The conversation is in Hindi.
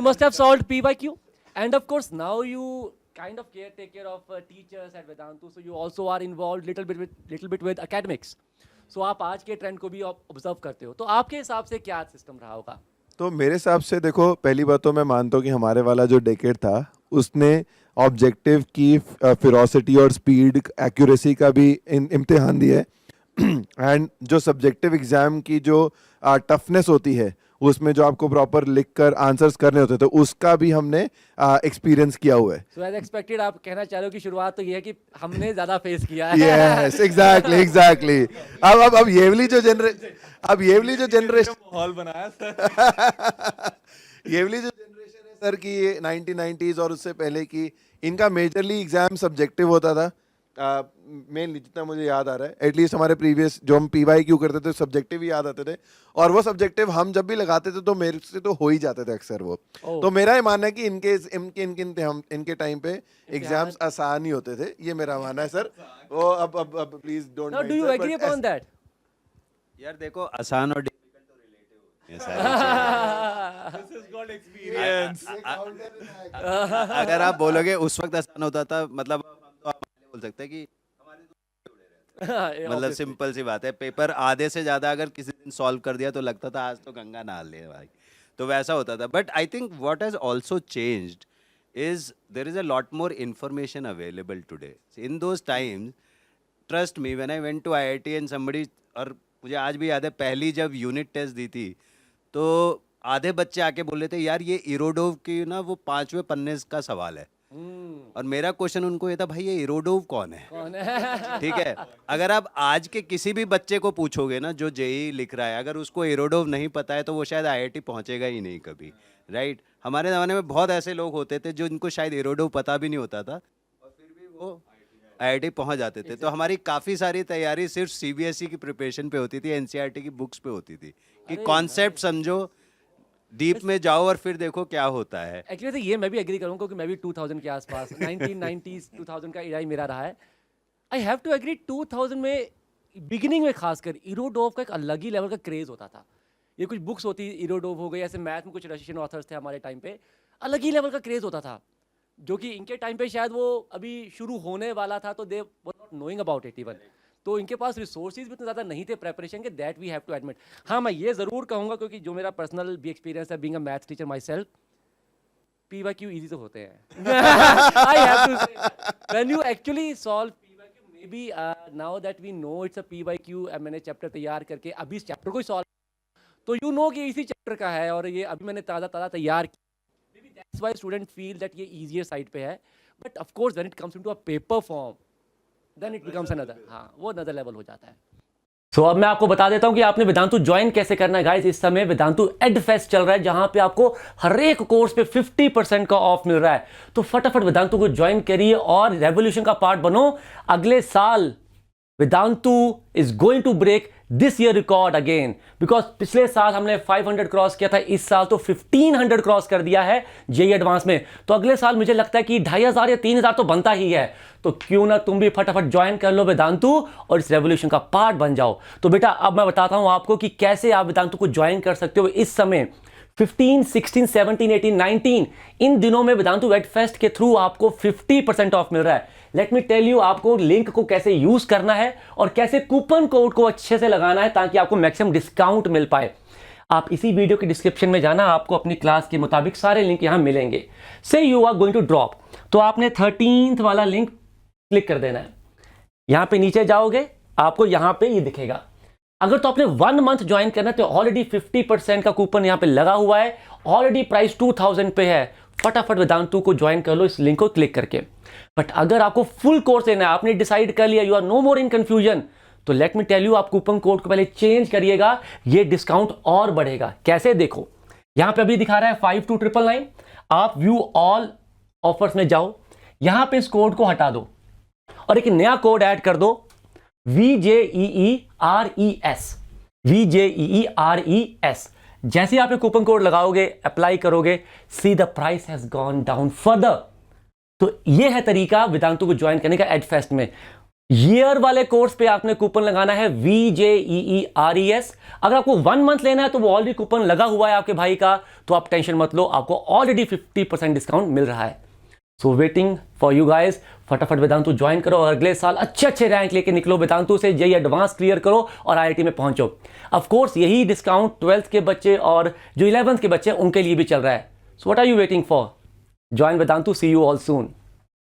must have solved PYQ, and of course now you kind of take care of teachers at Vedantu, so you also are involved little bit with academics. So आप आज के ट्रेंड को भी ऑब्जर्व करते हो, तो आपके हिसाब से क्या सिस्टम रहा होगा? तो मेरे हिसाब से देखो, पहली बात तो मैं मानता हूँ कि हमारे वाला जो डेकेड था उसने ऑब्जेक्टिव की फिरोसिटी और स्पीड एक्यूरेसी का भी इम्तिहान दिया है एंड जो सब्जेक्टिव एग्जाम की जो टफनेस होती है उसमें जो आपको प्रॉपर लिख कर आंसर्स करने होते थे उसका भी हमने एक्सपीरियंस किया हुआ है. सो एज एक्सपेक्टेड आप कहना चाह रहे हो कि शुरुआत तो ये है कि हमने ज्यादा फेस किया है. Yes, exactly. अब ये वाली जो जनरेशन हॉल बनाया ये वाली जो जनरेशन है सर की, ये 1990s और उससे पहले की, इनका मेजरली एग्जाम सब्जेक्टिव होता था. मेनली जितना मुझे याद आ रहा है, एटलीस्ट हमारे प्रीवियस जो हम PYQ करते थे सब्जेक्टिव ही याद आते थे, और वो सब्जेक्टिव हम जब भी लगाते थे तो मेरे से तो हो ही जाते थे अक्सर वो. तो मेरा ये मानना है कि इनके टाइम पे एग्जाम्स आसान ही होते थे, ये मेरा मानना है सर. वो अब please don't now do you agree upon that? यार देखो, आसान और डिफिकल्ट तो रिलेटिव होते हैं. This is called experience. अगर आप बोलोगे उस वक्त आसान होता था, मतलब हम तो आप बोल सकते हैं कि हमारे तो जुड़े रहते, मतलब सिंपल सी बात है. पेपर आधे से ज्यादा अगर किसी दिन सॉल्व कर दिया तो लगता था आज तो गंगा नहा ले भाई, तो वैसा होता था. But I think what has also changed is there is a lot more information available today. In those times, trust me, when I went to IIT and somebody, और मुझे आज भी याद है पहली जब यूनिट टेस्ट दी थी तो आधे बच्चे आके बोल रहे थे यार ये इरोडोव की ना वो 5वें पन्ने का सवाल है. और मेरा क्वेश्चन उनको ये था, भाई ये इरोडोव कौन है? ठीक है, अगर आप आज के किसी भी बच्चे को पूछोगे ना जो जेई लिख रहा है, अगर उसको इरोडोव नहीं पता है तो वो शायद IIT पहुंचेगा ही नहीं कभी. राइट? हमारे ज़माने में बहुत ऐसे लोग होते थे जो इनको शायद इरोडोव पता भी नहीं होता था और फिर भी वो IIT पहुंच जाते थे. तो हमारी काफ़ी सारी तैयारी सिर्फ CBSE की प्रिपरेशन पे होती थी, NCERT की बुक्स पे होती थी कि कॉन्सेप्ट समझो, डीप में जाओ और फिर देखो क्या होता है. एक्चुअली ये मैं भी एग्री करूंगा क्योंकि मैं भी 2000 के आसपास 1990s 2000 का इरा ही मेरा रहा है. आई हैव टू एग्री, 2000 में बिगिनिंग में खासकर इरोडोव का एक अलग ही लेवल का क्रेज होता था. ये कुछ बुक्स होती, इरोडोव हो गई, ऐसे मैथ में कुछ रशियन ऑथर्स थे हमारे टाइम पे, अलग ही लेवल का क्रेज होता था, जो कि इनके टाइम पे शायद वो अभी शुरू होने वाला था, तो they were not knowing about it even. तो इनके पास रिसोर्सेज भी इतने ज़्यादा नहीं थे प्रेपरेशन के, that we have to admit. हाँ, मैं ये ज़रूर कहूँगा क्योंकि जो मेरा पर्सनल भी एक्सपीरियंस है being a maths teacher myself, PYQ easy तो होते हैं. I have to say when you actually solve PYQ, maybe now that we know it's a PYQ, मैंने चैप्टर तैयार करके अभी इस चैप्टर को ही सॉल्व, तो यू नो कि इसी चैप्टर का है और ये अभी मैंने ताज़ा तैयार किया. Maybe that's why student feel that ये ईजियर साइड पे है, but of course when it comes into a paper form then it becomes another, हाँ वो अनदर लेवल हो जाता है. सो अब मैं आपको बता देता हूं कि आपने वेदांतु ज्वाइन कैसे करना है. गाइस, इस समय वेदांतु एड फेस्ट चल रहा है जहां पे आपको हर एक कोर्स पे 50% का ऑफ मिल रहा है. तो फटाफट वेदांतु को ज्वाइन करिए और रेवोल्यूशन का पार्ट बनो. अगले साल Vedantu is going to break this year record again, because पिछले साल हमने 500 क्रॉस किया था, इस साल तो 1500 क्रॉस कर दिया है जेई एडवांस में. तो अगले साल मुझे लगता है कि 2500 या 3000 तो बनता ही है. तो क्यों ना तुम भी फटाफट ज्वाइन कर लो वेदांतु और इस रेवोल्यूशन का पार्ट बन जाओ. तो बेटा अब मैं बताता हूं आपको कि कैसे आप वेदांतु को ज्वाइन कर सकते हो. इस समय 15, 16, 17, 18, 19 इन दिनों में वेदांतु वेड फेस्ट के थ्रू आपको 50% ऑफ मिल रहा है. लेट मी टेल यू आपको लिंक को कैसे यूज करना है और कैसे कूपन कोड को अच्छे से लगाना है ताकि आपको मैक्सिमम डिस्काउंट मिल पाए. आप इसी वीडियो के डिस्क्रिप्शन में जाना, आपको अपनी क्लास के मुताबिक सारे लिंक यहां मिलेंगे. Say you are going to drop, तो आपने 13th वाला लिंक क्लिक कर देना है. यहां पे नीचे जाओगे, आपको यहां पे ये दिखेगा. अगर तो आपने 1 मंथ ज्वाइन करना है तो ऑलरेडी 50% का कूपन यहां पे लगा हुआ है. ऑलरेडी प्राइस 2000 पे है. फटाफट वेदांतु को ज्वाइन कर लो इस लिंक को क्लिक करके. बट अगर आपको फुल कोर्स लेना है, आपने डिसाइड कर लिया, you are no more in confusion, तो लेट मी टेल यू आप कूपन कोड को पहले चेंज करिएगा, ये डिस्काउंट और बढ़ेगा. कैसे देखो, यहां पे अभी दिखा रहा है 5299. आप व्यू ऑल ऑफर्स में जाओ, यहां पे इस कोड को हटा दो और एक नया कोड ऐड कर दो, VJEERES. VJEERES. जैसे आप ये कूपन कोड लगाओगे, अप्लाई करोगे, see the price has gone down further. तो ये है तरीका वेदांतु को ज्वाइन करने का एड फेस्ट में. ईयर वाले कोर्स पे आपने कूपन लगाना है VJEERES। अगर आपको 1 मंथ लेना है तो वो ऑलरेडी कूपन लगा हुआ है आपके भाई का, तो आप टेंशन मत लो, आपको ऑलरेडी 50% डिस्काउंट मिल रहा है। So waiting for you guys, फटाफट वेदांतु ज्वाइन करो और अगले साल अच्छे अच्छे रैंक लेके निकलो वेदांतु से, जेईई एडवांस क्लियर करो और IIT में पहुंचो। ऑफ कोर्स यही डिस्काउंट 12th के बच्चे और जो 11th के बच्चे उनके लिए भी चल रहा है। So what are you waiting for? Join Vedantu, see you all soon.